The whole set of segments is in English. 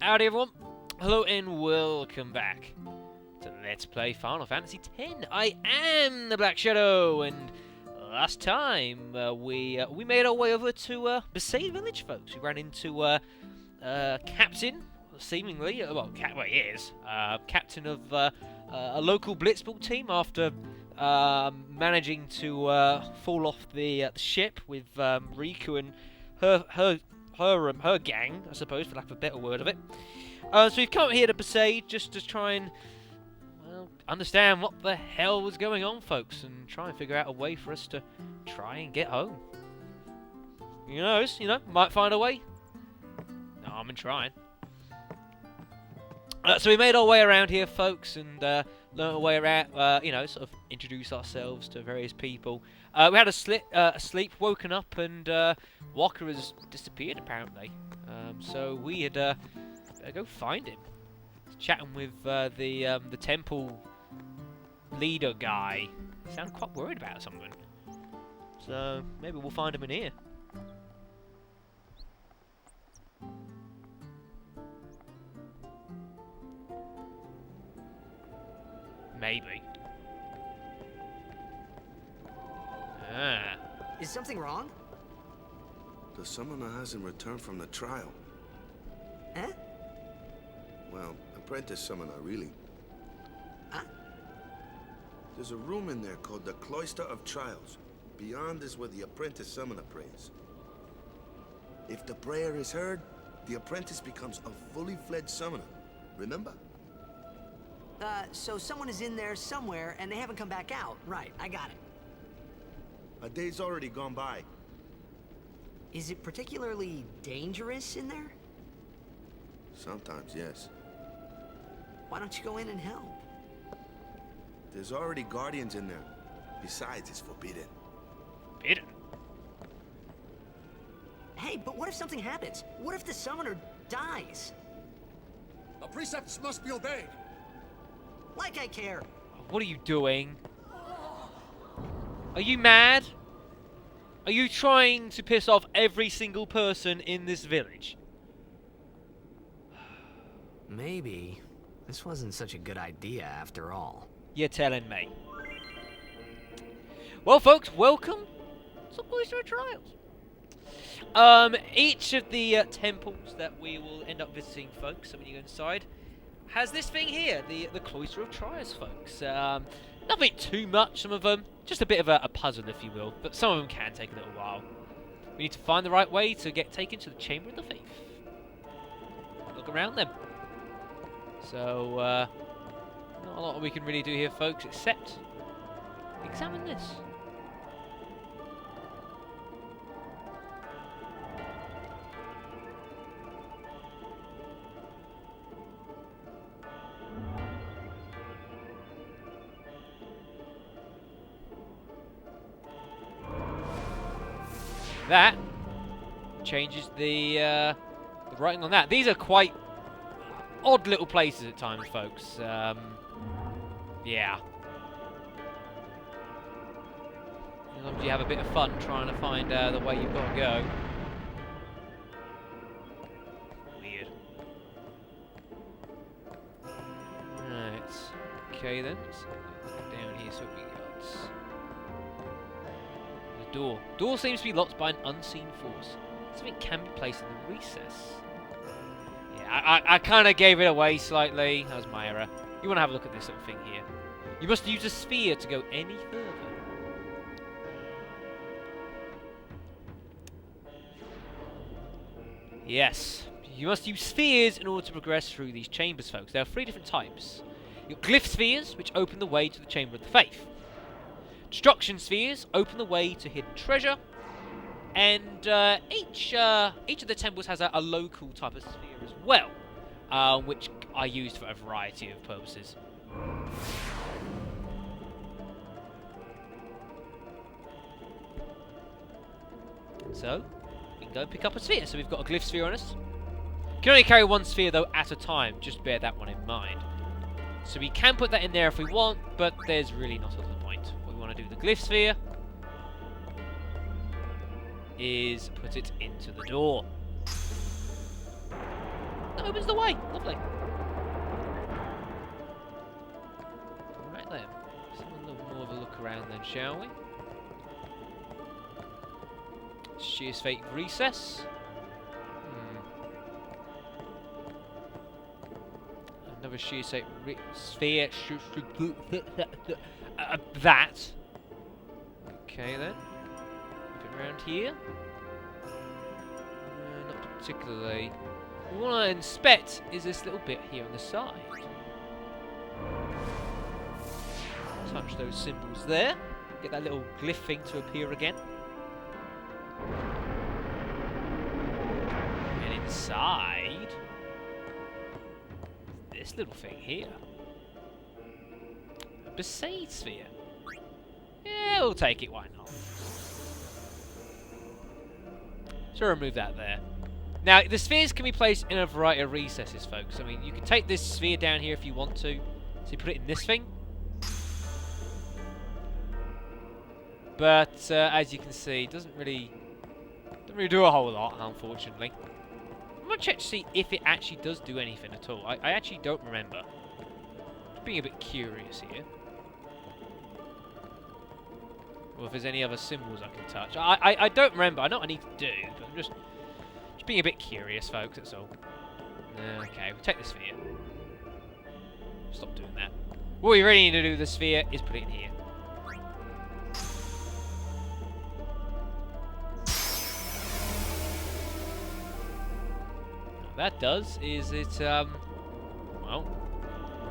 Howdy everyone, hello and welcome back to Let's Play Final Fantasy X. I am the Black Shadow, and last time we made our way over to Besaid Village, folks. We ran into Captain, seemingly, well he is, Captain of a local Blitzball team after managing to fall off the ship with Riku and her gang, I suppose, for lack of a better word of it. So we've come here to Besaid just to try and, well, understand what the hell was going on, folks, and try and figure out a way for us to try and get home. Who knows, might find a way. No, I'm trying. So we made our way around here, folks, and learned our way around, sort of introduce ourselves to various people. We had a sleep, woken up, and Wakka has disappeared, apparently. So we had better go find him. Chatting with the temple leader guy. He sounded quite worried about something. So maybe we'll find him in here. Maybe. Is something wrong? The summoner hasn't returned from the trial. Huh? Well, apprentice summoner, really. Huh? There's a room in there called the Cloister of Trials. Beyond is where the apprentice summoner prays. If the prayer is heard, the apprentice becomes a fully fledged summoner. Remember? So someone is in there somewhere and they haven't come back out. Right, I got it. A day's already gone by. Is it particularly dangerous in there? Sometimes, yes. Why don't you go in and help? There's already guardians in there. Besides, it's forbidden. Forbidden? Hey, but what if something happens? What if the summoner dies? The precepts must be obeyed. Like I care. What are you doing? Are you mad? Are you trying to piss off every single person in this village? Maybe this wasn't such a good idea after all. You're telling me. Well, folks, welcome to Cloister of Trials. Each of the temples that we will end up visiting, folks, so when you go inside, has this thing here, the Cloister of Trials, folks. Nothing too much, some of them. Just a bit of a puzzle, if you will. But some of them can take a little while. We need to find the right way to get taken to the Chamber of the Faith. Look around them. So, not a lot we can really do here, folks, except examine this. That changes the writing on that. These are quite odd little places at times, folks. Yeah. Sometimes you have a bit of fun trying to find the way you've got to go. Weird. Right. Okay then. Let's look down here. So we got the door. Door seems to be locked by an unseen force. Something can be placed in the recess. Yeah, I kind of gave it away slightly. That was my error. You want to have a look at this little thing here. You must use a sphere to go any further. Yes. You must use spheres in order to progress through these chambers, folks. There are 3 different types. You've got glyph spheres, which open the way to the Chamber of the Faith. Destruction spheres open the way to hidden treasure. And each of the temples has a local type of sphere as well, which I used for a variety of purposes. So, we can go and pick up a sphere. So we've got a glyph sphere on us. You can only carry 1 sphere, though, at a time. Just bear that one in mind. So we can put that in there if we want, but there's really not a lot of point. What we want to do with the glyph sphere is put it into the door. opens the way. Lovely. Right then. Let's have a little more of a look around then, shall we? Sheer's Fate Recess. Another Sheer's Fate Sphere. That. Okay then. Moving around here. Not particularly. What I want to inspect is this little bit here on the side. Touch those symbols there. Get that little glyph thing to appear again. And inside, this little thing here. A Besaid sphere. Yeah, we'll take it, why not? So remove that there. Now, the spheres can be placed in a variety of recesses, folks. I mean, you can take this sphere down here if you want to. So you put it in this thing. But, as you can see, it doesn't really do a whole lot, unfortunately. I'm going to check to see if it actually does do anything at all. I actually don't remember. Just being a bit curious here. Or if there's any other symbols I can touch. I don't remember. I know what I need to do, but I'm just being a bit curious, folks, that's all. Okay, we'll take the sphere. Stop doing that. What we really need to do with the sphere is put it in here. What that does is it, well,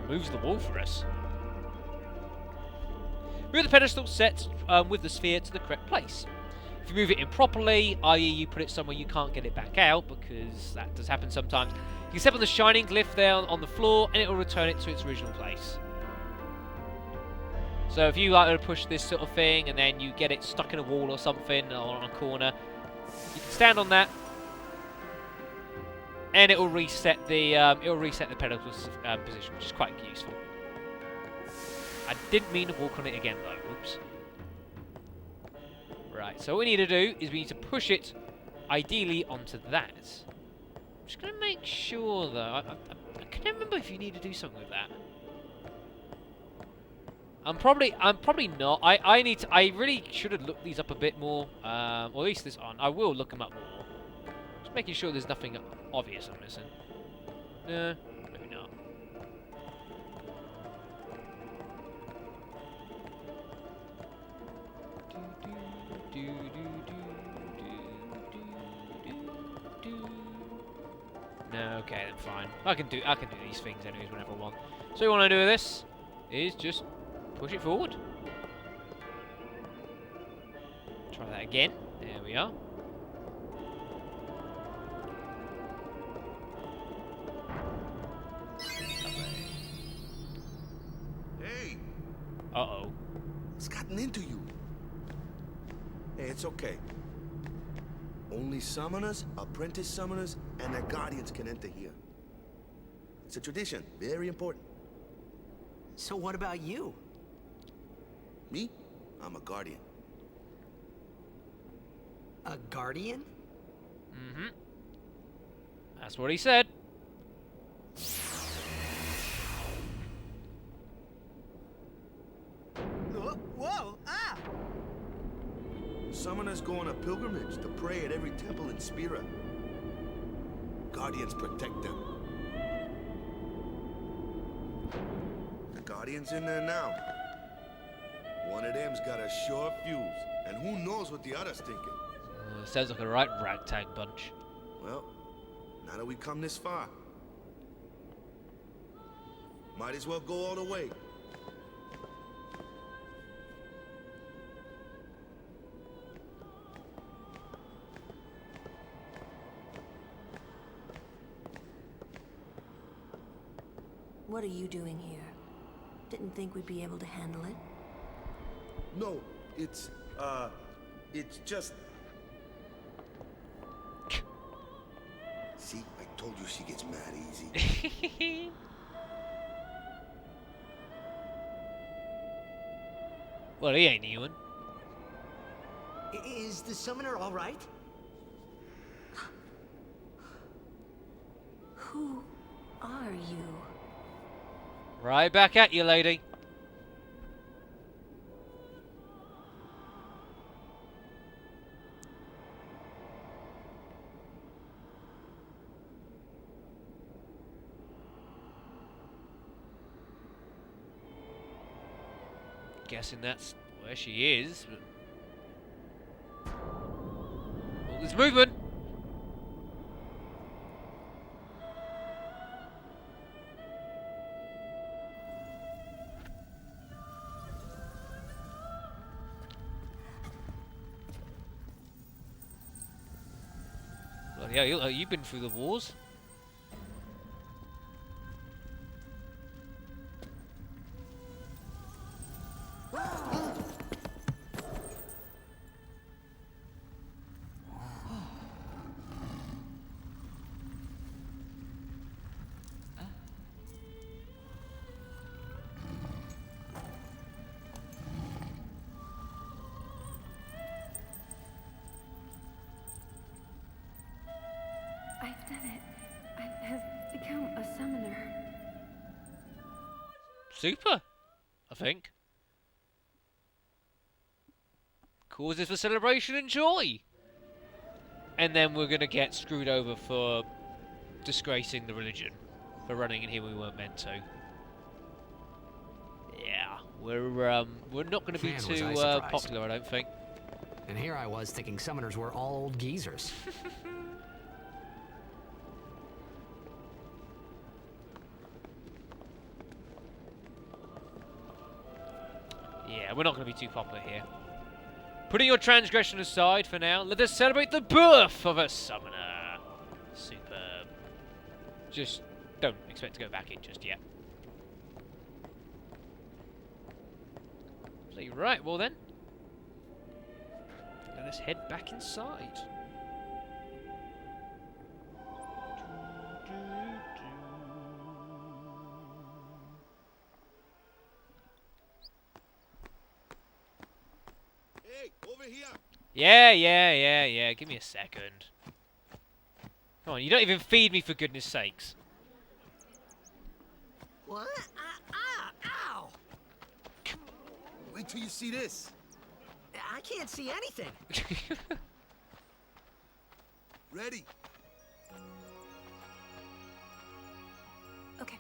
removes the wall for us. Move the pedestal set with the sphere to the correct place. If you move it improperly, i.e. you put it somewhere you can't get it back out, because that does happen sometimes, you can step on the shining glyph there on the floor and it will return it to its original place. So if you like to push this sort of thing and then you get it stuck in a wall or something or on a corner, you can stand on that and it will reset the pedestal position, which is quite useful. I didn't mean to walk on it again though, oops. Right, so what we need to do is we need to push it, ideally, onto that. I'm just going to make sure, though. I can't remember if you need to do something with that. I'm probably not. I really should have looked these up a bit more, or at least this on. I will look them up more. Just making sure there's nothing obvious I'm missing. Maybe not. No, okay, then fine. I can do these things anyways whenever I want. So what you want to do with this is just push it forward. Try that again. There we are. Hey! Uh-oh. It's gotten into you. Hey, it's okay. Only summoners, apprentice summoners, and their guardians can enter here. It's a tradition, very important. So what about you? Me? I'm a guardian. A guardian? Mm-hmm. That's what he said. Whoa! Ah! Summoners go on a pilgrimage to pray at every temple in Spira. Guardians protect them. The Guardian's in there now. One of them's got a sure fuse, and who knows what the other's thinking. Sounds like a right ragtag bunch. Well, now that we've come this far, might as well go all the way. What are you doing here? Didn't think we'd be able to handle it. No, it's just... See, I told you she gets mad easy. Well, he ain't Ewan. Is the summoner all right? Who are you? Right back at you, lady. Guessing that's where she is. But... oh, there's movement. Bloody hell, you've been through the wars. I've done it. I have become a summoner. Super, I think. Causes for celebration and joy. And then we're gonna get screwed over for disgracing the religion, for running in here when we weren't meant to. Yeah, we're not gonna be Man, was too I surprised. popular, I don't think. And here I was thinking summoners were all old geezers. Yeah, we're not going to be too popular here. Putting your transgression aside for now, let us celebrate the birth of a summoner. Superb. Just don't expect to go back in just yet. Right, well then. Let us head back inside. Hey, over here! Yeah. Give me a second. Come on, you don't even feed me for goodness sakes. What? Ow! Wait till you see this. I can't see anything. Ready? Okay.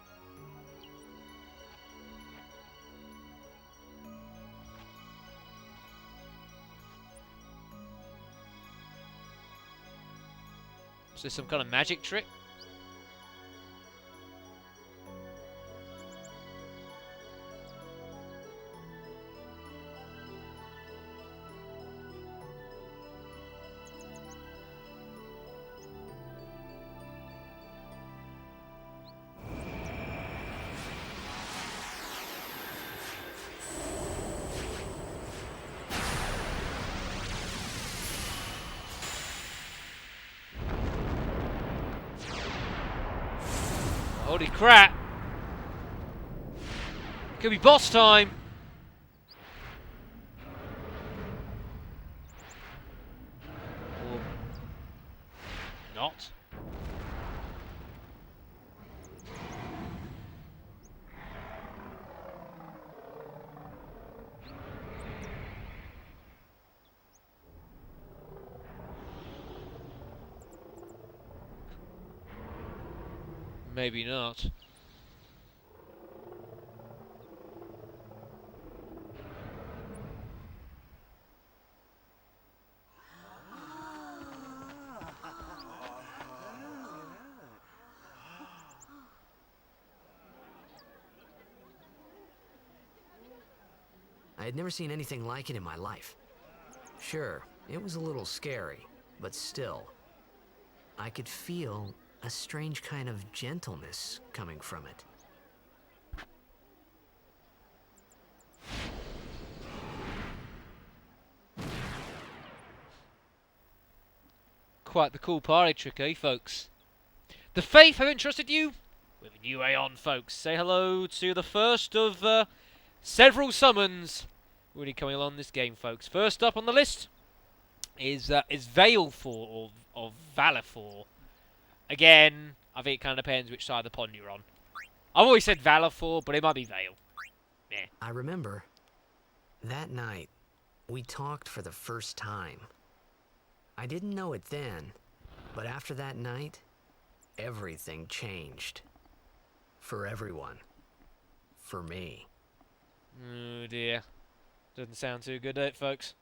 Is this some kind of magic trick? Holy crap! Could be boss time! Or not. Maybe not. I had never seen anything like it in my life. Sure, it was a little scary, but still, I could feel a strange kind of gentleness coming from it. Quite the cool party trick, eh, folks? The Faith have entrusted you with a new Aeon, folks. Say hello to the first of several summons really coming along this game, folks. First up on the list is Veil 4 or Valor 4. Again, I think it kind of depends which side of the pond you're on. I've always said Valor 4, but it might be Vale. Yeah. I remember that night we talked for the first time. I didn't know it then, but after that night, everything changed. For everyone. For me. Oh dear. Doesn't sound too good, does it, folks?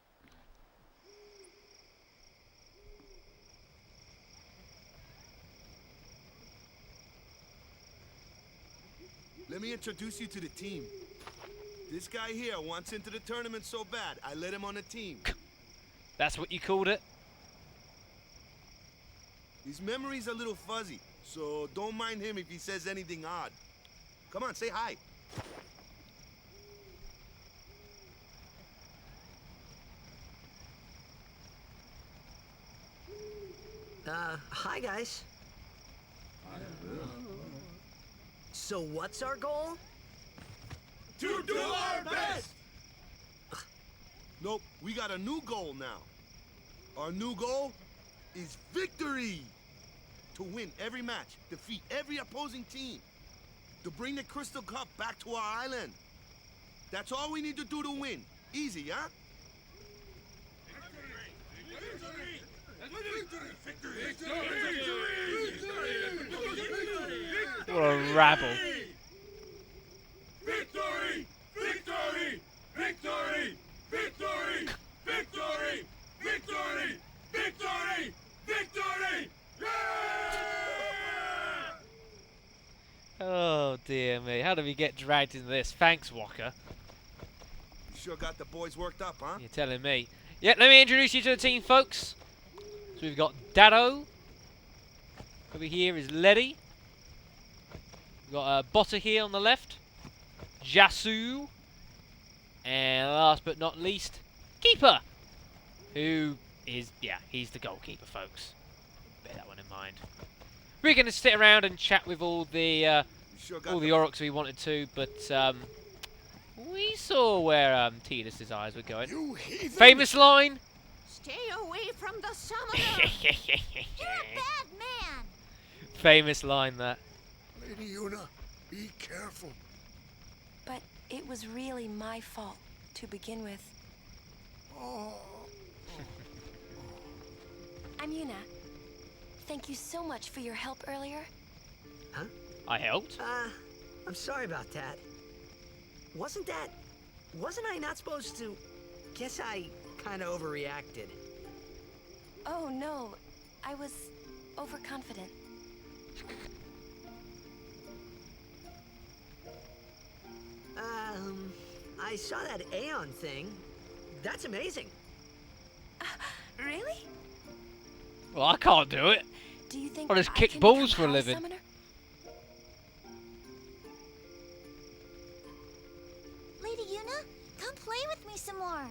Let me introduce you to the team. This guy here wants into the tournament so bad, I let him on the team. That's what you called it? His memory's a little fuzzy, so don't mind him if he says anything odd. Come on, say hi. Hi guys. So what's our goal? To do our best! Nope, we got a new goal now. Our new goal is victory! To win every match, defeat every opposing team. To bring the Crystal Cup back to our island. That's all we need to do to win. Easy, huh? What a rabble. Victory! Victory! Victory! Victory! Victory! Victory! Victory! Victory! Oh dear me. How did we get dragged into this? Thanks, Wakka. You sure got the boys worked up, huh? You're telling me. Yeah, let me introduce you to the team, folks. So we've got Dado. Over here is Letty. We've got Botta here on the left. Jasu. And last but not least, Keeper. Who is, yeah, he's the goalkeeper, folks. Bear that one in mind. We're going to sit around and chat with all the orcs we wanted to, but we saw where Tidus's eyes were going. You heathen! Famous line. Stay away from the summoner! You're a bad man! Famous line, that. Lady Una, be careful. But it was really my fault to begin with. Oh. I'm Yuna. Thank you so much for your help earlier. Huh? I helped. I'm sorry about that. Wasn't I not supposed to? Guess I kinda overreacted. Oh no, I was overconfident. I saw that Aeon thing. That's amazing. Really? Well, I can't do it. Do you think I just I kick can balls become for a House living. Summoner? Lady Yuna, come play with me some more.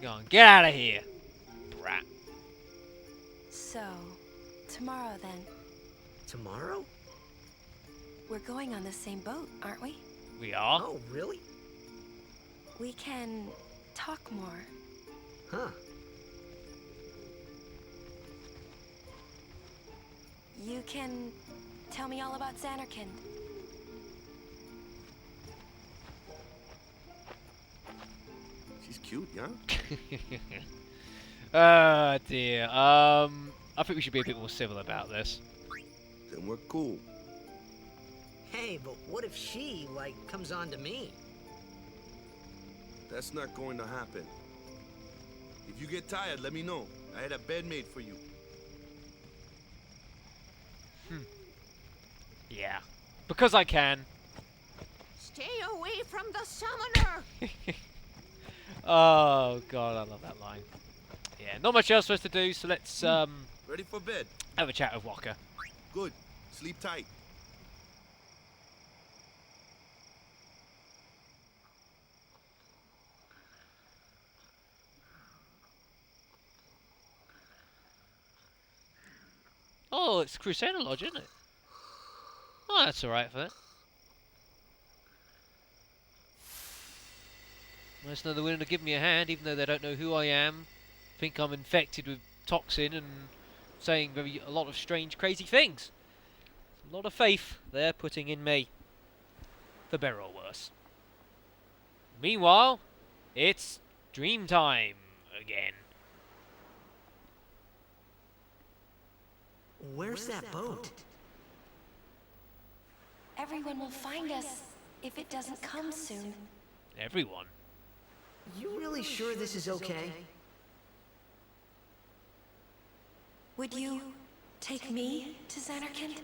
Go on, get out of here, brat. So, tomorrow then. Tomorrow? We're going on the same boat, aren't we? We are. Oh, really? We can talk more. Huh. You can tell me all about Xanarkand. She's cute, yeah? Oh dear. I think we should be a bit more civil about this. Then we're cool. Hey, but what if she, like, comes on to me? That's not going to happen. If you get tired, let me know. I had a bed made for you. Yeah. Because I can. Stay away from the summoner! Oh god, I love that line. Yeah, not much else for us to do, so let's Ready for bed? have a chat with Wakka. Good. Sleep tight. Oh, it's Crusader Lodge, isn't it? Oh, that's alright for that. Nice to know they're willing to give me a hand, even though they don't know who I am think I'm infected with toxin and saying a lot of strange, crazy things. A lot of faith they're putting in me, for better or worse. Meanwhile, it's dream time again. Where's that boat? Everyone will find us if it doesn't come soon. Everyone. You really sure this is okay? Would you take me to Xanarkand?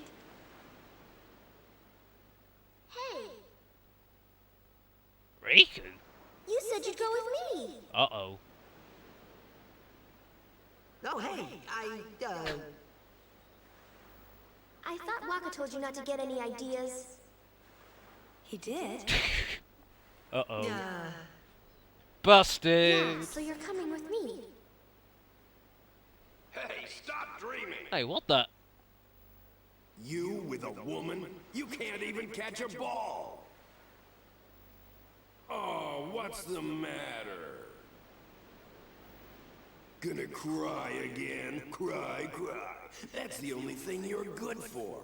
Hey, Riku? you said you'd go with me. Uh-oh. Oh, hey, I thought Wakka told you not to get any ideas. He did. Uh-oh. uh, Busted! Yeah, so you're coming with me. Hey, stop dreaming! Hey, what the? You with a woman? You can't even catch a ball! Oh, what's the matter? Gonna cry again? Cry, cry. That's the only thing you're good for.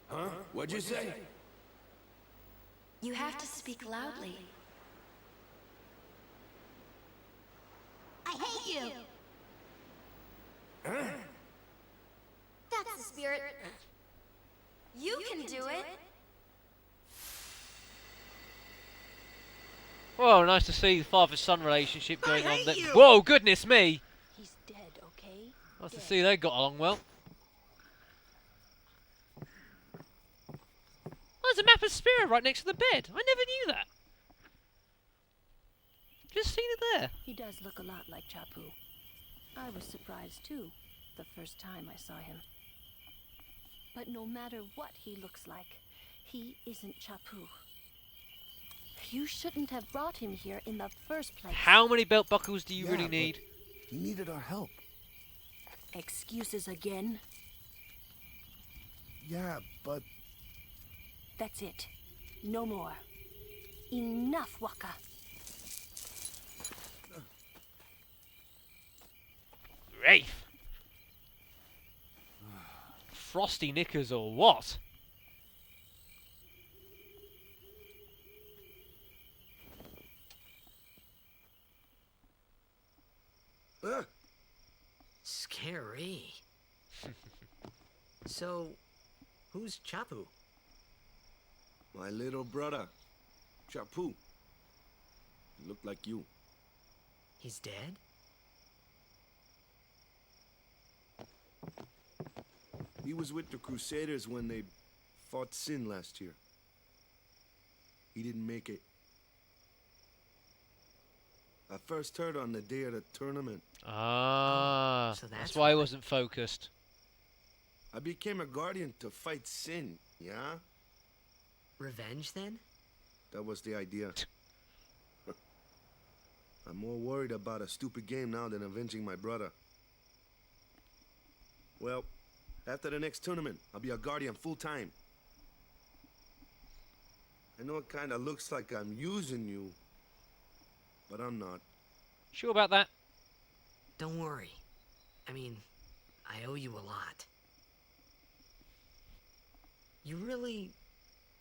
Huh? What'd you say? You have to speak loudly. I hate you. Huh? That's the spirit. You can do it. Whoa, nice to see the father-son relationship going on hate there. you! Whoa, goodness me! He's dead, okay? Nice to see they got along well. Oh, there's a map of Spira right next to the bed. I never knew that. Just seen it there. He does look a lot like Chapu. I was surprised too, the first time I saw him. But no matter what he looks like, he isn't Chapu. You shouldn't have brought him here in the first place. How many belt buckles do you Yeah, really but need? He needed our help. Excuses again? Yeah, but That's it. No more. Enough, Wakka. Rafe. Frosty knickers or what? scary. So, who's Chapu? My little brother, Chapu. He looked like you. He's dead? He was with the Crusaders when they fought Sin last year. He didn't make it. I first heard on the day of the tournament. Ah, so that's that's why I why. wasn't focused. I became a guardian to fight Sin, yeah? Revenge, then? That was the idea. I'm more worried about a stupid game now than avenging my brother. Well, after the next tournament, I'll be a guardian full-time. I know it kinda looks like I'm using you, but I'm not. Sure about that? Don't worry. I mean, I owe you a lot. You really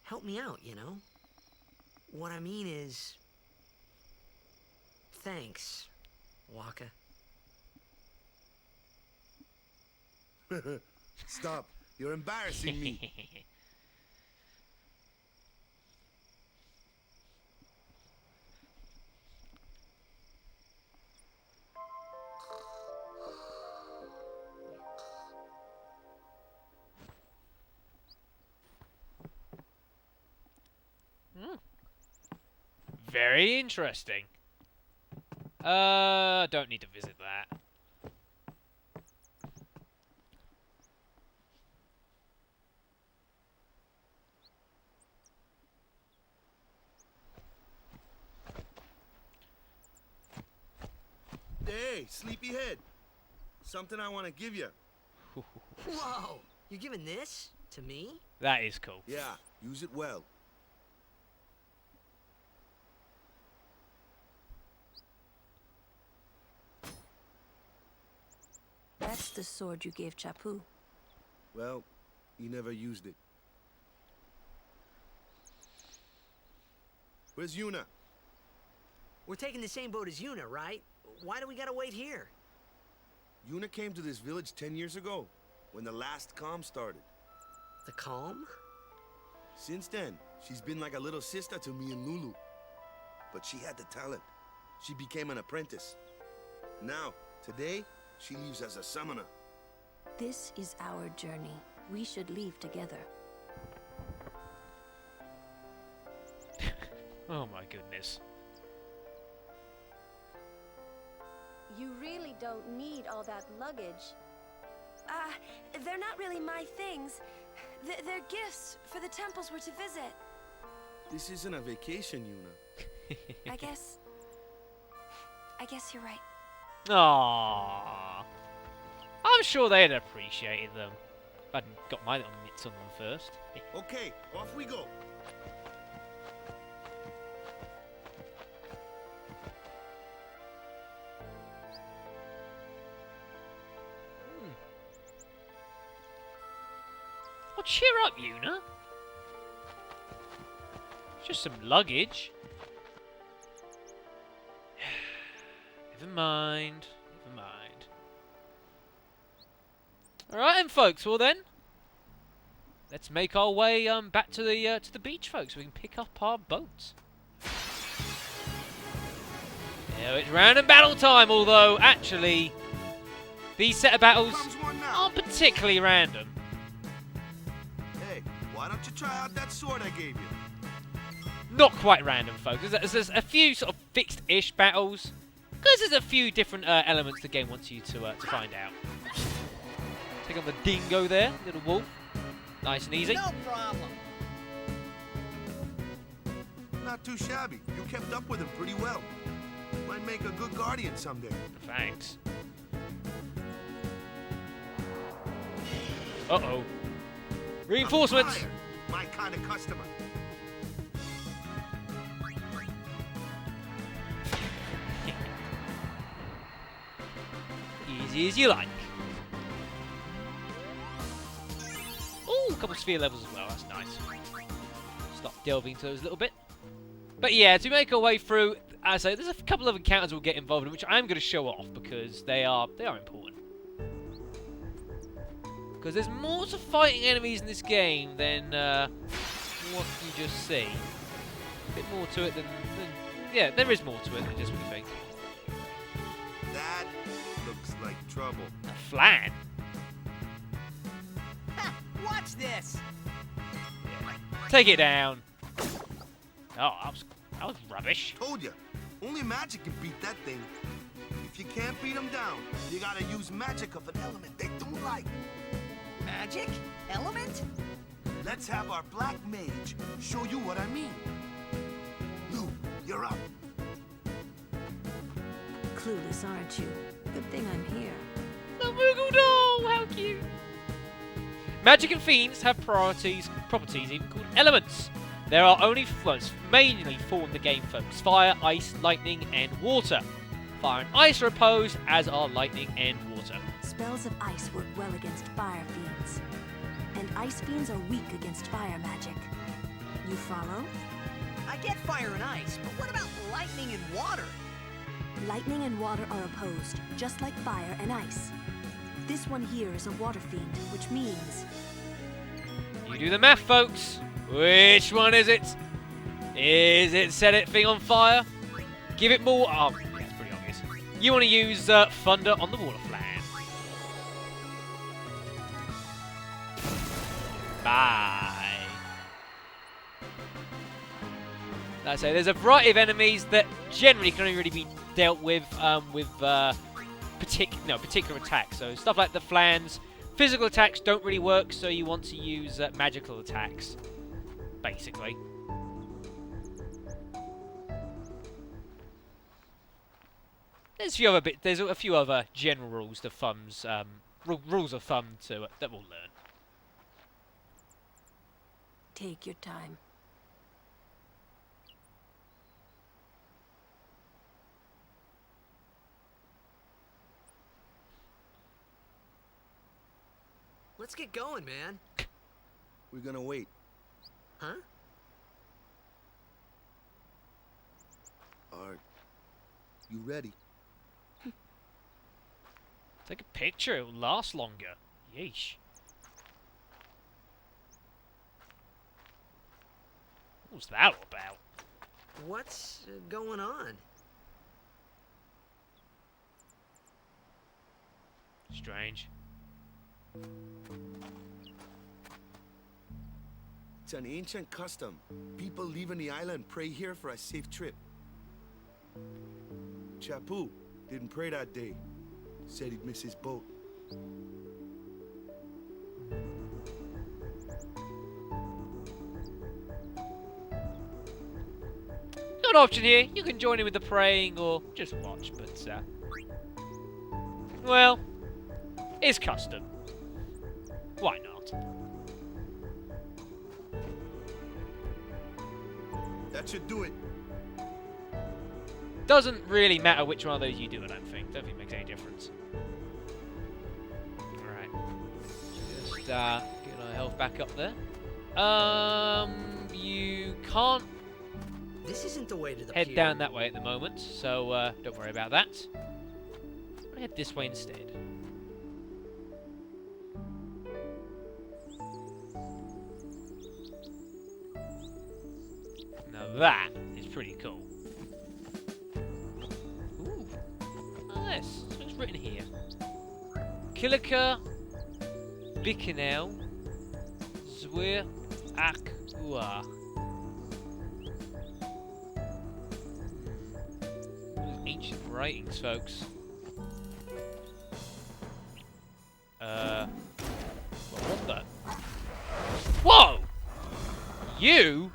helped me out, you know? What I mean is... thanks, Wakka. Stop. You're embarrassing me. Very interesting. Don't need to visit that. Hey, sleepyhead. Something I want to give you. Whoa! You're giving this to me? That is cool. Yeah, use it well. That's the sword you gave Chapu. Well, he never used it. Where's Yuna? We're taking the same boat as Yuna, right? Why do we gotta wait here? Yuna came to this village 10 years ago, when the last calm started. The calm? Since then, she's been like a little sister to me and Lulu. But she had the talent. She became an apprentice. Now, today, she leaves as a summoner. This is our journey. We should leave together. Oh my goodness. You really don't need all that luggage. They're not really my things. They're gifts for the temples we're to visit. This isn't a vacation, Yuna. I guess you're right. Aww. I'm sure they'd appreciated them. If I hadn't got my little mitts on them first. Okay, off we go. Well, cheer up, Yuna. It's just some luggage. Never mind. Never mind. Alright then, folks. Well then, let's make our way back to the beach, folks, so we can pick up our boat. Yeah, it's random battle time, although actually these set of battles aren't particularly random. Hey, why don't you try out that sword I gave you? Not quite random, folks. There's a few sort of fixed-ish battles, because there's a few different elements the game wants you to find out. Take on the dingo there, little wolf. Nice and easy. No problem. Not too shabby. You kept up with him pretty well. Might make a good guardian someday. Thanks. Uh-oh. Reinforcements! A flyer. My kind of customer. Easy as you like. Ooh, a couple of sphere levels as well. That's nice. Stop delving into those a little bit. But yeah, to make our way through, as I say, there's a couple of encounters we'll get involved in, which I'm going to show off because they are important. Because there's more to fighting enemies in this game than what you just see. A bit more to it than yeah, there is more to it than just what you think. That looks like trouble. A flan. Watch this! Take it down. Oh, that was rubbish. Told ya, only magic can beat that thing. If you can't beat them down, you gotta use magic of an element they don't like. Magic? Element? Let's have our black mage show you what I mean. Lou, you're up. Clueless, aren't you? Good thing I'm here. The Moogle doll! How cute! Magic and fiends have properties even called elements. There are only mainly four in the game, folks: fire, ice, lightning, and water. Fire and ice are opposed, as are lightning and water. Spells of ice work well against fire fiends, and ice fiends are weak against fire magic. You follow? I get fire and ice, but what about lightning and water? Lightning and water are opposed, just like fire and ice. This one here is a water fiend, which means... You do the math, folks. Which one is it? Is it set it thing on fire? Give it more... Oh, yeah, it's pretty obvious. You want to use thunder on the water flan. Bye. Like I say, there's a variety of enemies that generally can only really be dealt with particular attacks. So stuff like the flans, physical attacks don't really work, so you want to use magical attacks, basically. There's a few other general rules of thumbs, rules of thumb that we'll learn. Take your time. Let's get going, man. We're gonna wait. Huh? Are you ready? Take a picture, it'll last longer. Yeesh. What was that all about? What's going on? Strange. It's an ancient custom. People leaving the island pray here for a safe trip. Chappu didn't pray that day. Said he'd miss his boat. Got an option here. You can join in with the praying or just watch, but well, it's custom. Why not? That should do it. Doesn't really matter which one of those you do, I don't think. Don't think it makes any difference. Alright. Just get our health back up there. You can't This isn't the way to the head pier. down that way at the moment, so don't worry about that. I'm gonna head this way instead. Now that is pretty cool. Ooh. Oh, yes. What's written here? Kilika Bikinel Zwir Akua. Ancient writings, folks. What the? Whoa! You?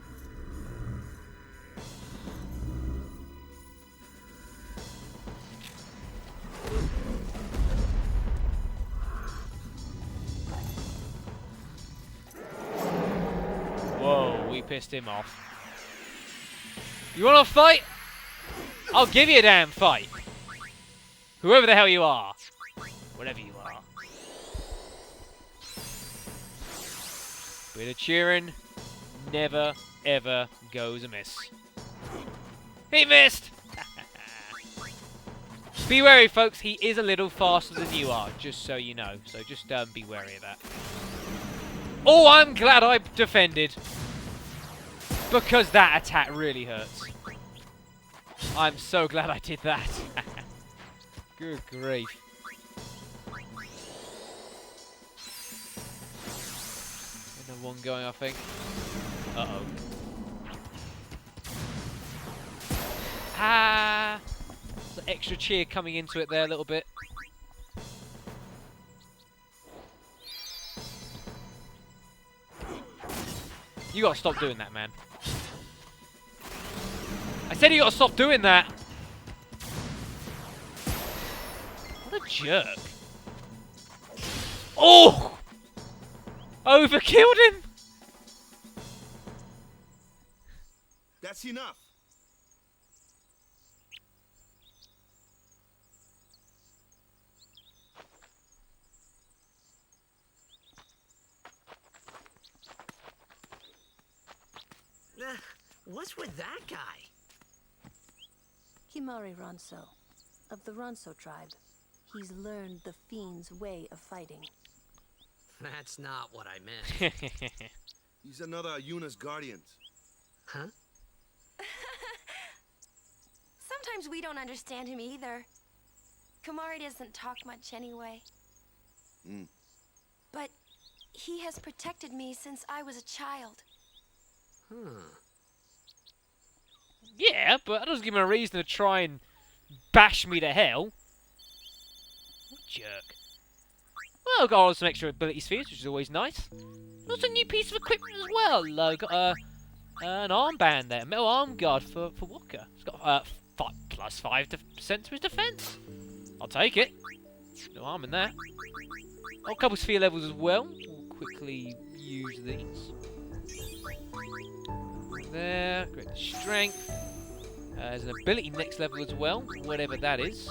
Whoa, we pissed him off. You wanna fight? I'll give you a damn fight. Whoever the hell you are. Whatever you are. Bit of cheering never, ever goes amiss. He missed! Be wary, folks. He is a little faster than you are, just so you know. So just be wary of that. Oh, I'm glad I defended. Because that attack really hurts. I'm so glad I did that. Good grief. Another one going, I think. Uh-oh. Ah! There's an extra cheer coming into it there a little bit. You gotta stop doing that, man. I said you gotta stop doing that! What a jerk. Oh! Overkilled him! That's enough. What's with that guy? Himari Ronso, of the Ronso tribe. He's learned the fiend's way of fighting. That's not what I meant. He's another Yuna's guardians. Huh? Sometimes we don't understand him either. Kamari doesn't talk much anyway. But he has protected me since I was a child. Yeah, but that doesn't give him a reason to try and bash me to hell. What a jerk. Well, got some extra ability spheres, which is always nice. Also a new piece of equipment as well. Got an armband there, metal arm guard for Wakka. It's got plus 5% to his defense. I'll take it. No harm in that. Got a couple sphere levels as well. We'll quickly use these. There, great strength. There's an ability next level as well, whatever that is.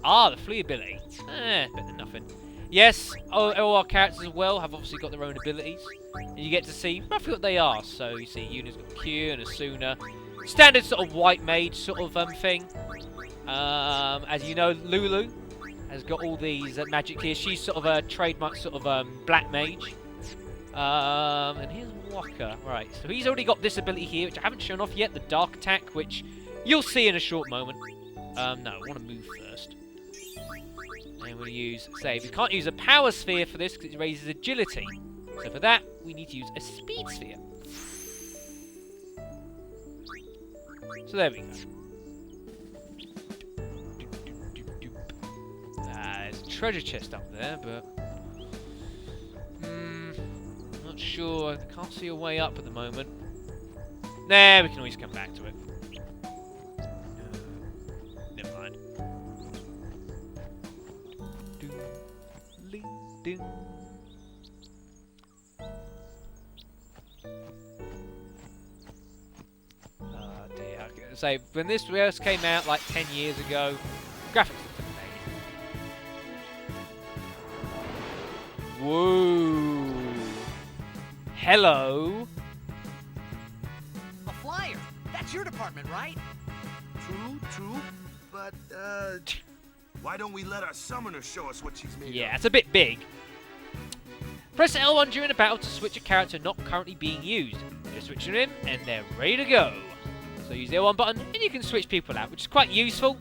Ah, the flea ability. Better than nothing. Yes, all our characters as well have obviously got their own abilities. And you get to see roughly what they are. So you see Yuna's got Q and Asuna. Standard sort of white mage sort of thing. As you know, Lulu has got all these magic here. She's sort of a trademark sort of black mage. And here's Wakka. Right, so he's already got this ability here, which I haven't shown off yet. The dark attack, which you'll see in a short moment. No, I want to move first. And we're going to use save. We can't use a power sphere for this because it raises agility. So for that, we need to use a speed sphere. So there we go. There's a treasure chest up there, but not sure. I can't see a way up at the moment. Nah, we can always come back to it. Never mind. Oh dear. So when this first came out like 10 years ago, graphics looked amazing. Whoa. Hello. A flyer. That's your department, right? True, but, why don't we let our summoner show us what she's made Yeah, of? it's a bit big. Press L1 during a battle to switch a character not currently being used. Just switch them in, and they're ready to go. So use the L1 button, and you can switch people out, which is quite useful.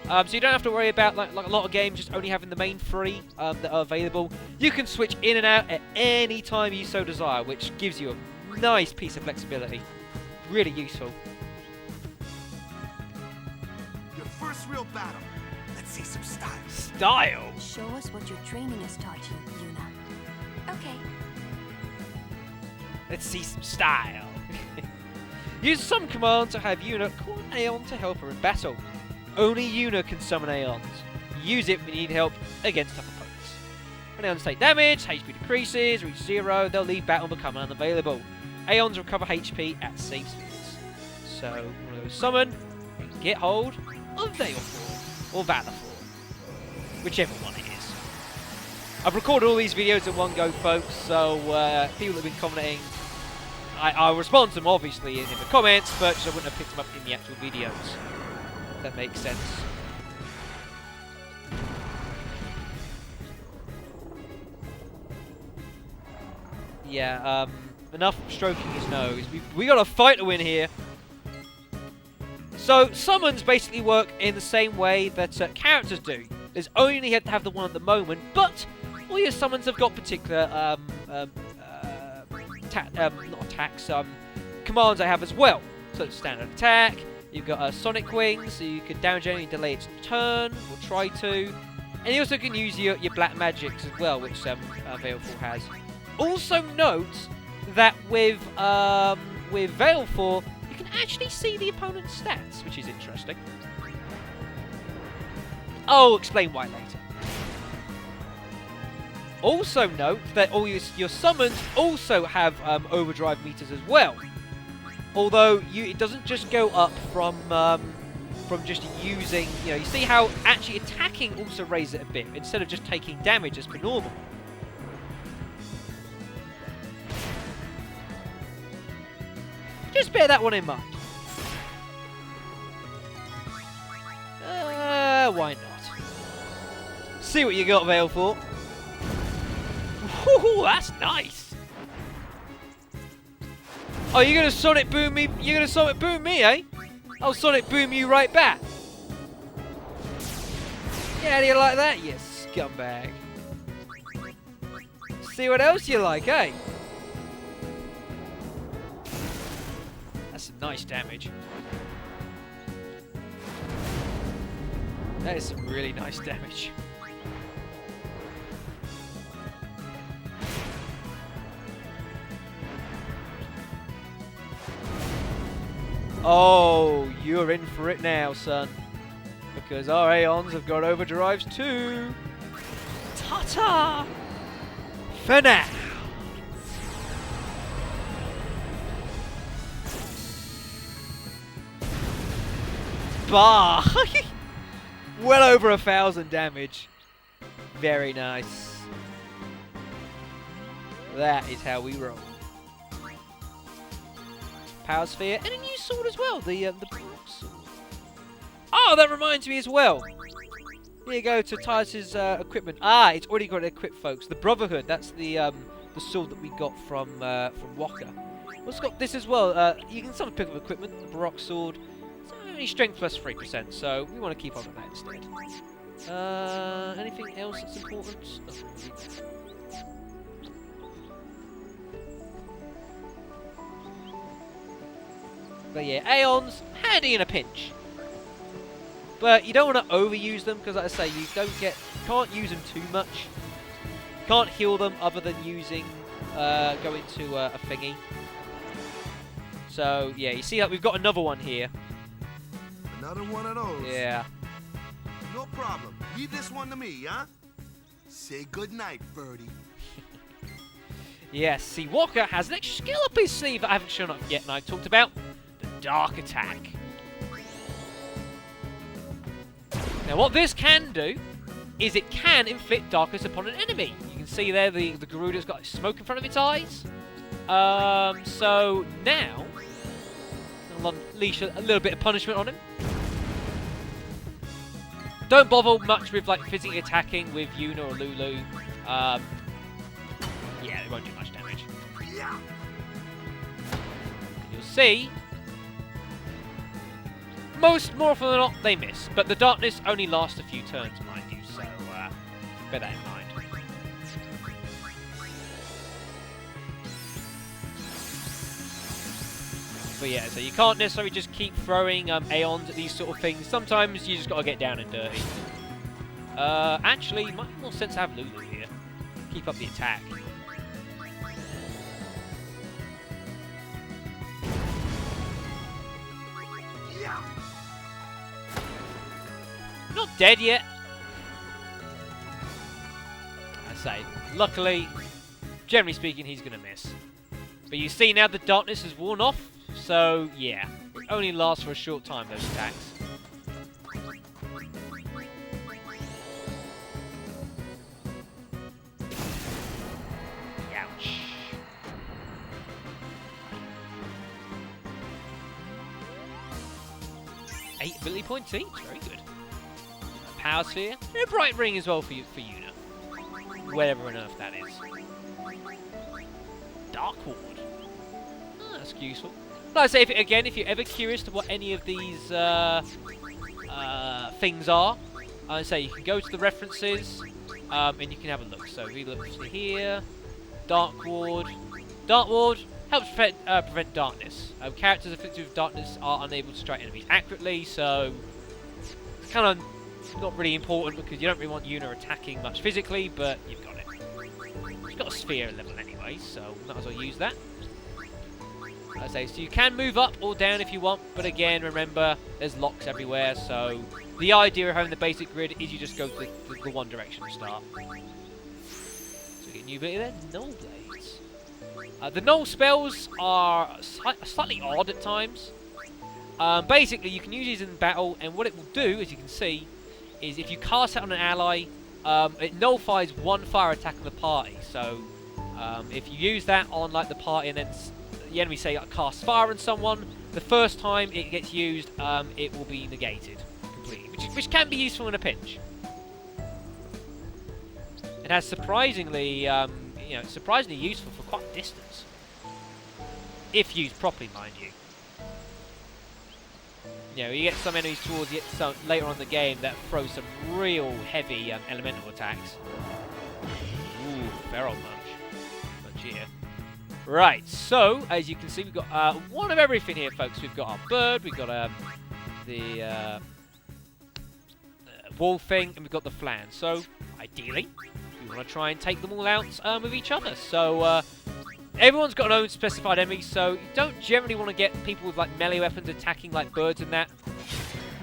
So you don't have to worry about, like a lot of games, just only having the main three that are available. You can switch in and out at any time you so desire, which gives you a nice piece of flexibility. Really useful. Your first real battle. Let's see some style. Style? Show us what your training has taught you, Yuna. Okay. Let's see some style. Use some command to have Yuna call an Aeon to help her in battle. Only Yuna can summon Aeons. Use it when you need help against tough opponents. When Aeons take damage, HP decreases, reach 0, they'll leave battle and become unavailable. Aeons recover HP at safe speeds. So, we're going to go summon, and get hold of Veilfor, or Valorfor, whichever one it is. I've recorded all these videos in one go, folks, so people have been commenting. I'll respond to them, obviously, in the comments, but I wouldn't have picked them up in the actual videos. If that makes sense. Yeah, enough stroking his nose. We got a fight to win here. So, summons basically work in the same way that characters do. There's only have to have the one at the moment, but all your summons have got particular commands I have as well. So standard attack, you've got sonic wings, so you can damage enemy and delay its turn, or try to. And you also can use your black magics as well, which Veilfor has. Also note that with Veilfor, you can actually see the opponent's stats, which is interesting. I'll explain why later. Also note that all your summons also have overdrive meters as well. Although it doesn't just go up from just using, you see how actually attacking also raises it a bit instead of just taking damage as per normal. Just bear that one in mind. Why not? See what you got, Veilfor. Ooh, that's nice. Oh, you're gonna sonic boom me? You're gonna sonic boom me, eh? I'll sonic boom you right back. Yeah, how do you like that, you scumbag? See what else you like, eh? That's some nice damage. That is some really nice damage. Oh, you're in for it now, son. Because our Aeons have got overdrives too. Ta-ta! For now. Bah! Well over 1,000 damage. Very nice. That is how we roll. Power Sphere, and a new sword as well, the Baroque sword. Oh, that reminds me as well. Here you go to Titus's equipment. Ah, it's already got it equipped, folks. The Brotherhood, that's the sword that we got from Wakka. It's got this as well. You can sometimes pick up equipment, the Baroque sword. It's only strength plus 3%, so we want to keep on with that instead. Anything else that's important? Not really. But yeah, Aeons, handy in a pinch. But you don't want to overuse them, because like I say, you can't use them too much. You can't heal them other than using, go into a thingy. So yeah, you see that we've got another one here. Another one of those? Yeah. No problem. Leave this one to me, huh? Say goodnight, birdie. Yes, see, Wakka has an extra skill up his sleeve that I haven't shown up yet, and I talked about the Dark Attack. Now, what this can do is it can inflict darkness upon an enemy. You can see there the Garuda's got smoke in front of its eyes. So now I'll unleash a little bit of punishment on him. Don't bother much with like physically attacking with Yuna or Lulu. Yeah, it won't do much damage. You'll see, more often than not, they miss. But the darkness only lasts a few turns, mind you, so bear that in mind. But yeah, so you can't necessarily just keep throwing Aeons at these sort of things. Sometimes you just got to get down and dirty. Actually, it might make more sense to have Lulu here. Keep up the attack. Not dead yet. I say, luckily, generally speaking, he's going to miss. But you see now the darkness has worn off. So, yeah, it only lasts for a short time, those attacks. Ouch. Eight ability points each, very good. A Power Sphere, and a Bright Ring as well for Yuna. Whatever on earth that is. Dark Ward. Oh, that's useful. Like I say, if you're ever curious to what any of these things are, I say you can go to the references and you can have a look. So we look to here, Dark Ward. Dark Ward helps prevent darkness. Characters afflicted with darkness are unable to strike enemies accurately, so it's kind of not really important because you don't really want Yuna attacking much physically, but you've got it. You've got a sphere level anyway, so might as well use that. I say, so you can move up or down if you want, but again, remember, there's locks everywhere, so the idea of having the basic grid is you just go to the one direction to start. So we get a new bit there, Null Blades. The Null spells are slightly odd at times. Basically, you can use these in battle, and what it will do, as you can see, is if you cast it on an ally, it nullifies one fire attack on the party. So if you use that on like the party and then the enemy say cast fire on someone, the first time it gets used, it will be negated completely, which can be useful in a pinch. It has surprisingly, surprisingly useful for quite a distance, if used properly, mind you. You know, you get some enemies towards later on in the game that throw some real heavy elemental attacks. Ooh, feral munch here. Right, so as you can see, we've got one of everything here, folks. We've got our bird, we've got the wall thing, and we've got the flan. So ideally, we want to try and take them all out with each other. So everyone's got an own specified enemy, so you don't generally want to get people with like melee weapons attacking like birds and that.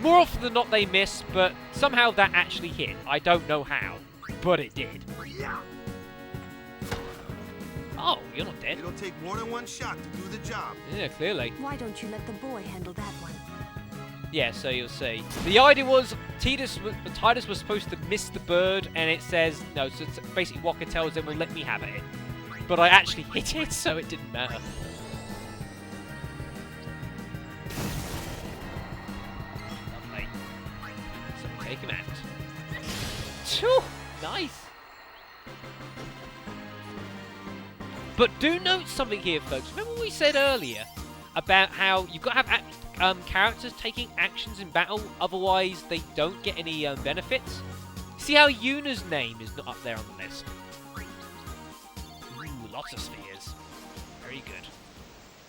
More often than not, they miss, but somehow that actually hit. I don't know how, but it did. Oh, you're not dead. It'll take more than one shot to do the job. Yeah, clearly. Why don't you let the boy handle that one? Yeah, so you'll see. The idea was Titus was supposed to miss the bird, and it says no. So basically, Wakka tells them, "Well, let me have it." But I actually hit it, so it didn't matter. Lovely. So we take him out. Phew, nice. But do note something here, folks. Remember what we said earlier about how you've got to have characters taking actions in battle, otherwise they don't get any benefits? See how Yuna's name is not up there on the list? Ooh, lots of spheres. Very good.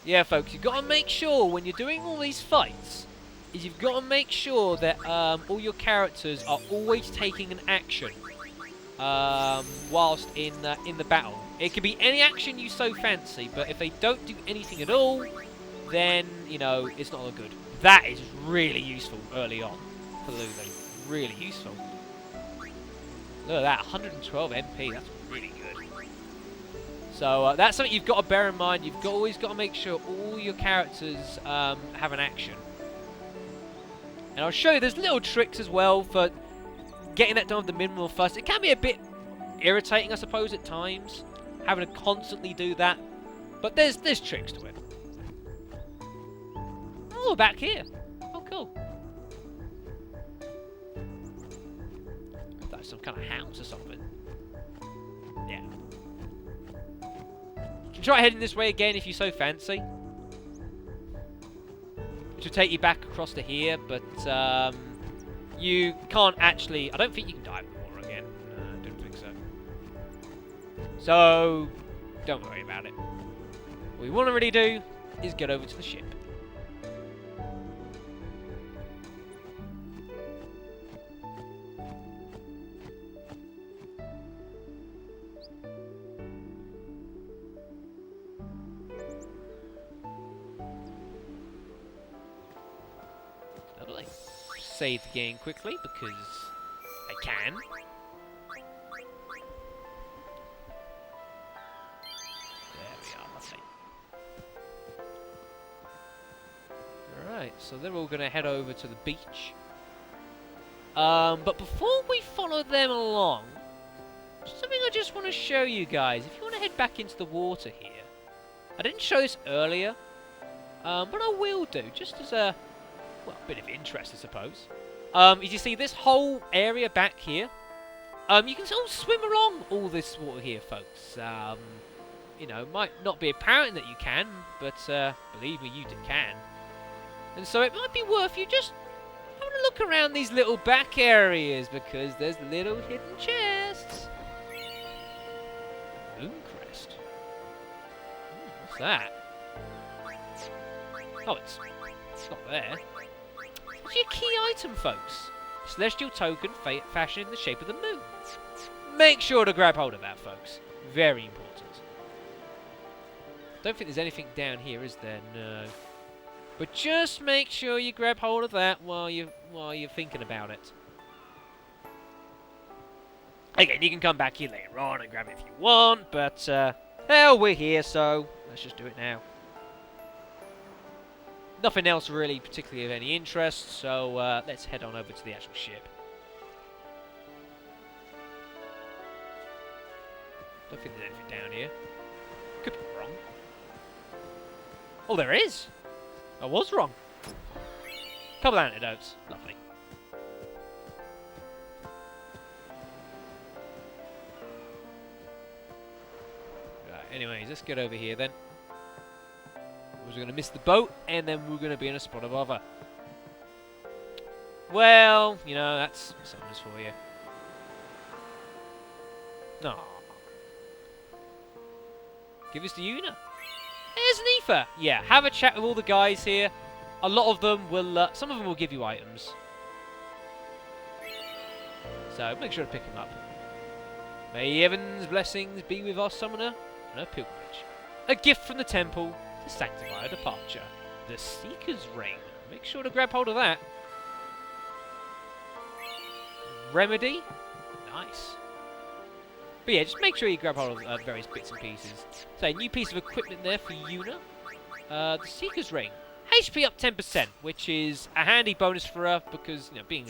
Yeah, folks, you've got to make sure when you're doing all these fights, is you've got to make sure that all your characters are always taking an action whilst in the battle. It could be any action you so fancy, but if they don't do anything at all, then, you know, it's not all good. That is really useful early on for Lulu. Really useful. Look at that, 112 MP. That's really good. So that's something you've got to bear in mind. You've always got to make sure all your characters have an action. And I'll show you, there's little tricks as well for getting that done with the minimal fuss. It can be a bit irritating, I suppose, at times, having to constantly do that. But there's tricks to it. Oh, back here. Oh, cool. That's some kind of house or something. Yeah. You can try heading this way again if you so fancy. Which will take you back across to here, but you can't actually... I don't think you can dive in the water again. No, I don't think so. So, don't worry about it. What we want to really do is get over to the ship. Lovely. Save the game quickly because I can. Alright, so they're all going to head over to the beach. But before we follow them along, something I just want to show you guys. If you want to head back into the water here, I didn't show this earlier, but I will do, just as a, well, a bit of interest, I suppose. As you see, this whole area back here, you can sort of swim along all this water here, folks. You know, might not be apparent that you can, but believe me, you can. And so it might be worth you just having a look around these little back areas, because there's little hidden chests. Mooncrest. What's that? Oh, it's not there. What's your key item, folks? Celestial token fashioned in the shape of the moon. Make sure to grab hold of that, folks. Very important. Don't think there's anything down here, is there? No. But just make sure you grab hold of that while you're thinking about it. Again, you can come back here later on and grab it if you want, but hell, we're here, so let's just do it now. Nothing else really particularly of any interest, so let's head on over to the actual ship. Don't think there's anything down here. Could be wrong. Oh, there is! I was wrong. Couple of antidotes. Lovely. Right, anyways, let's get over here then. We're going to miss the boat, and then we're going to be in a spot of bother. Well, you know, that's summoners for you. No. Give us the Una. There's an Aoife. Yeah, have a chat with all the guys here. A lot of them will, some of them will give you items. So make sure to pick them up. May heaven's blessings be with our summoner on her pilgrimage. A gift from the temple to sanctify her departure. The Seeker's Ring. Make sure to grab hold of that. Remedy. Nice. But yeah, just make sure you grab hold of various bits and pieces. So, a new piece of equipment there for Yuna. The Seeker's Ring. HP up 10%, which is a handy bonus for her because, you know, being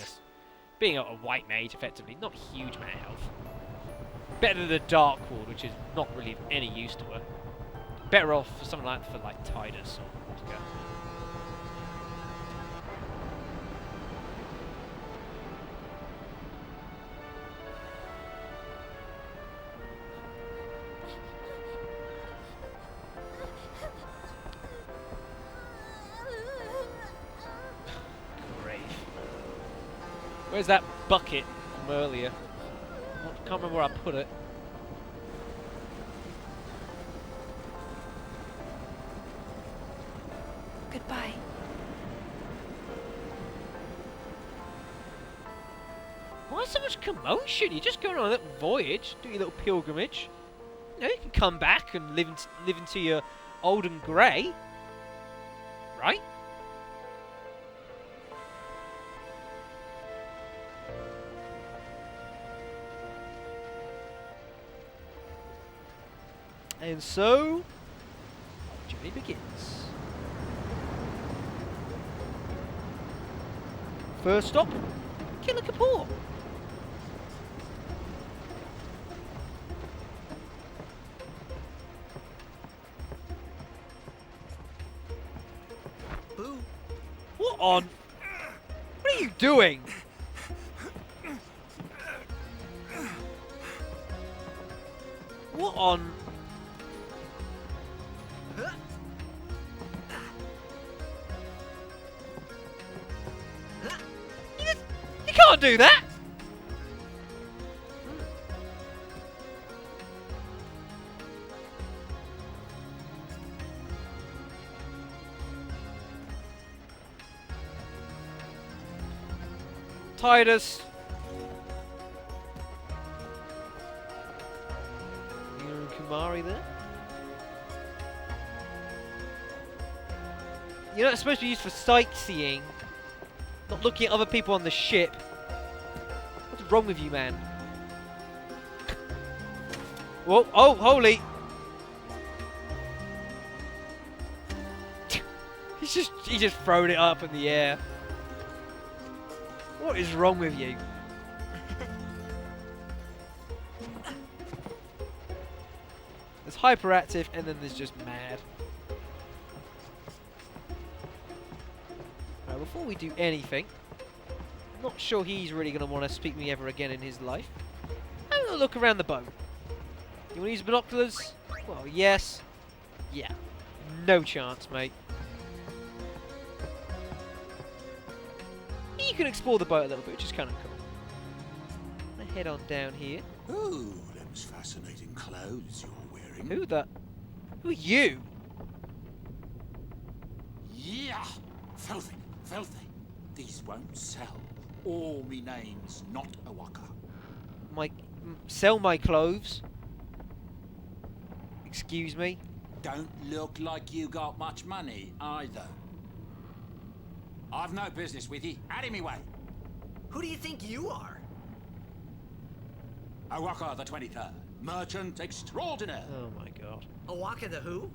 a white mage, effectively, not a huge amount of health. Better than the Dark Ward, which is not really of any use to her. Better off for something like Tidus or Wakka. Where's that bucket from earlier? I can't remember where I put it. Goodbye. Why so much commotion? You're just going on a little voyage, doing a little pilgrimage. You know, you can come back and live into your old and grey. Right? And so, the journey begins. First stop, Killer Kapoor. Boo. What on? What are you doing? What on? You can't do that! Tidus. You and Kumari there? You're not supposed to be used for sightseeing. Not looking at other people on the ship. What's wrong with you, man? Whoa, oh, holy! He just thrown it up in the air. What is wrong with you? There's hyperactive and then there's just mad. Right, before we do anything, not sure he's really going to want to speak to me ever again in his life. Have a little look around the boat. You want to use binoculars? Well, yes. Yeah. No chance, mate. You can explore the boat a little bit, which is kind of cool. I'm gonna head on down here. Oh, them's fascinating clothes you're wearing. Who are you? Yeah! Filthy, filthy. These won't sell. All me name's not a Wakka. Sell my clothes? Excuse me? Don't look like you got much money, either. I've no business with you. Out of me way. Who do you think you are? Wakka the 23rd. Merchant extraordinaire. Oh my god. Wakka the who?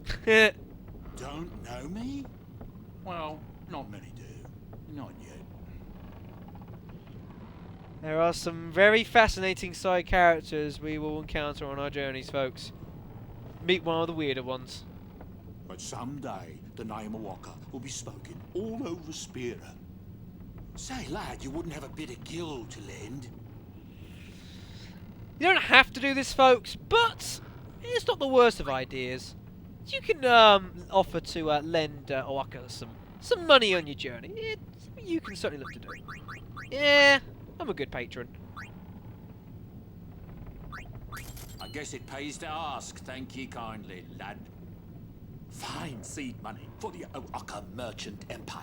Don't know me? Well, not many do. Not yet. There are some very fascinating side characters we will encounter on our journeys, folks. Meet one of the weirder ones. But someday, the name of Wakka will be spoken all over Spira. Say, lad, you wouldn't have a bit of gill to lend? You don't have to do this, folks, but it's not the worst of ideas. You can offer to lend Wakka some money on your journey. You can certainly look to do. Yeah, I'm a good patron. I guess it pays to ask. Thank ye kindly, lad. Fine seed money for the Wakka merchant empire.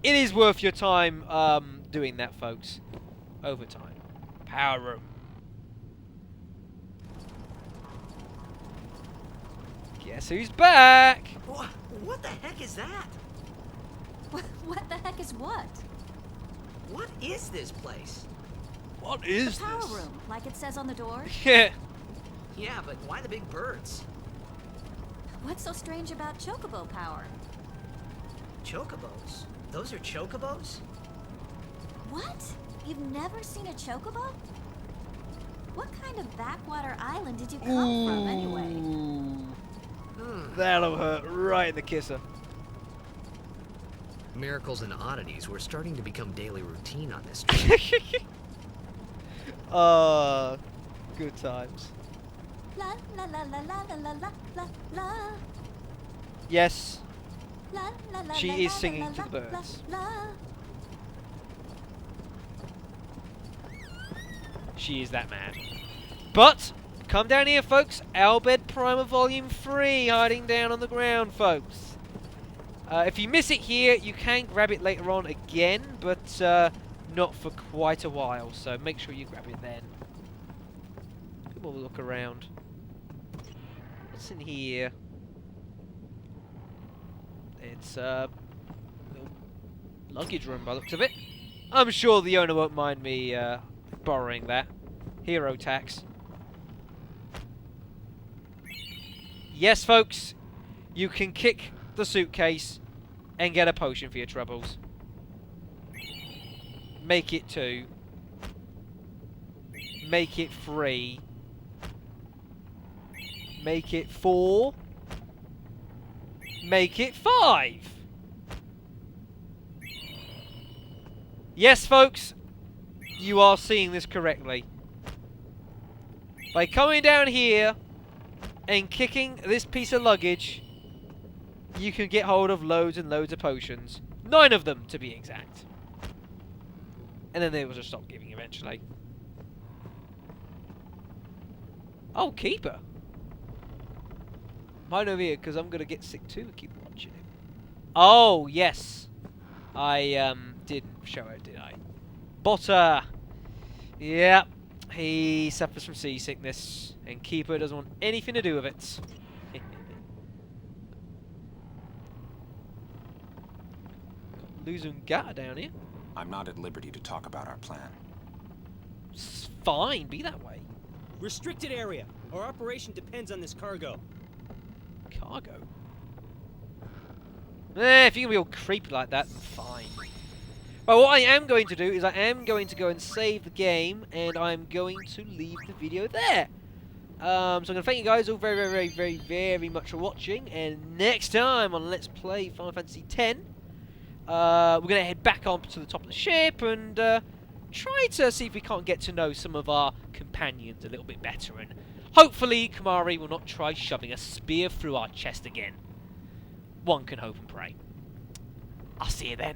It is worth your time doing that, folks. Overtime. Power room. Guess who's back? What the heck is that? What the heck is what? What is this place? What is The power this? room, like it says on the door. Yeah. Yeah, but why the big birds? What's so strange about chocobo power? Chocobos? Those are chocobos? What? You've never seen a chocobo? What kind of backwater island did you come from, anyway? That'll hurt right in the kisser. Miracles and oddities were starting to become daily routine on this trip. Good times. La la la la la la la la la. Yes, La la la. she la, is la, singing la, to the la, birds. La, la. She is that mad. But, come down here, folks. Albed Primer Volume 3 hiding down on the ground, folks. If you miss it here, you can grab it later on again, but not for quite a while, so make sure you grab it then. Come on, we'll look around. What's in here? It's a little luggage room by the looks of it. I'm sure the owner won't mind me borrowing that. Hero tax. Yes, folks, you can kick the suitcase and get a potion for your troubles. Make it 2. Make it 3. Make it 4. Make it 5. Yes, folks, you are seeing this correctly. By coming down here and kicking this piece of luggage, you can get hold of loads and loads of potions. 9 of them, to be exact. And then they will just stop giving eventually. Oh, Keeper. Mine over here, because I'm going to get sick too and keep watching him. Oh, yes. I didn't show it, did I? Botter. Yeah. He suffers from seasickness, and Keeper doesn't want anything to do with it. Luzungata down here. I'm not at liberty to talk about our plan. It's fine, be that way. Restricted area. Our operation depends on this cargo. Cargo? If you can be all creepy like that, fine. But what I am going to do is I am going to go and save the game, and I'm going to leave the video there. So I'm going to thank you guys all very much for watching, and next time on Let's Play Final Fantasy X, we're going to head back up to the top of the ship and try to see if we can't get to know some of our companions a little bit better, and hopefully Kamari will not try shoving a spear through our chest again. One can hope and pray. I'll see you then.